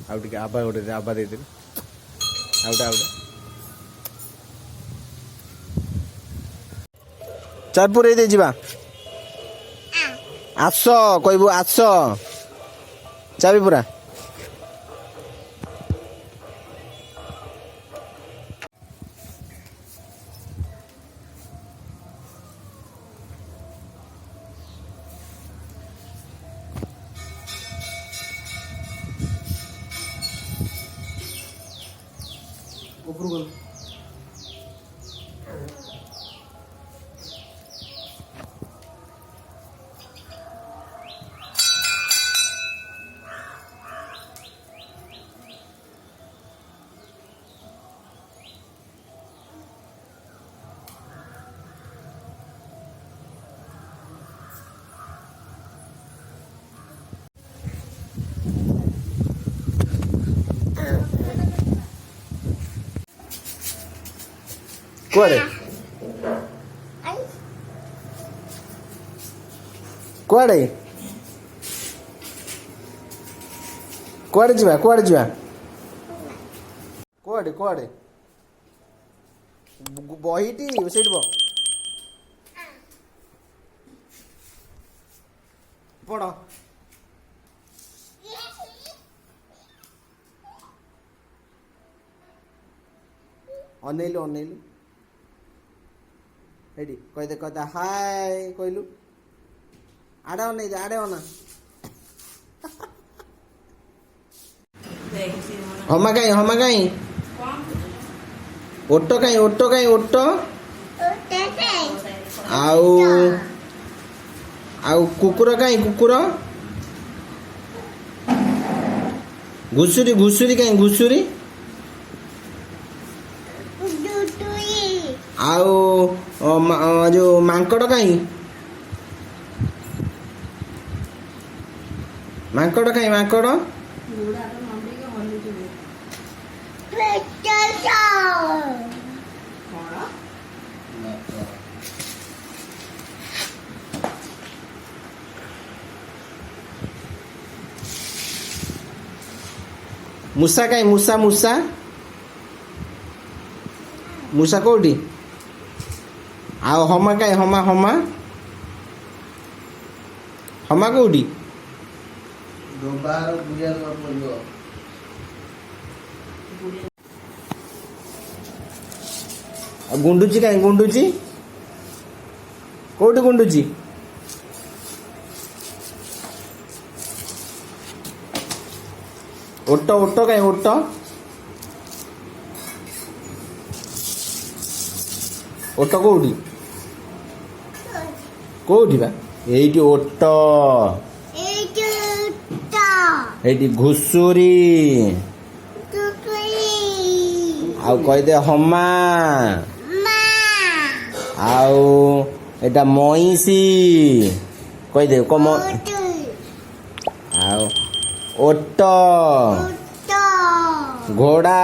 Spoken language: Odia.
ଆଉ ଟିକେ ଆବା ଗୋଟେ ଆବା ଦେଇଦେବି ଆଉ ଚାର ପୁରେଇ ଦେଇ ଯିବା ଆସ କହିବୁ ଆସ ଚାବି ପୁରା ଉପରକୁ କୁଆଡ଼େ କୁଆଡ଼େ କୁଆଡ଼େ ଯିବା କୁଆଡ଼େ ବହିଟି ସେଇଠି ପଢ଼ ଅନେଇଲୁ ଏଇଠି କହିଦେ ହାଏ କହିଲୁ ଆଡ଼େ ଅନେଇ ଆଡ଼େ ଅନା ହମା କାଇଁ ଓଟ ଆଉ କୁକୁର ଘୁଷୁରୀ କାଇଁ ଘୁଷୁରୀ ଆଉ ଯୋଉ ମାଙ୍କଡ଼ କାଇଁ ମୂଷା କୋଉଠି ଆଉ ହମା କୋଉଠି ଆଉ ଗୁଣ୍ଡୁଚି କୋଉଠି ଓଟ କୋଉଠି ବା ଏଇଠି ଓଟ ଏଇଠି ଘୁଷୁରୀ ଆଉ କହିଦେ ହମା ଆଉ ଏଟା ମଇଁଷି କହିଦେ ଆଉ ଓଟ ଘୋଡ଼ା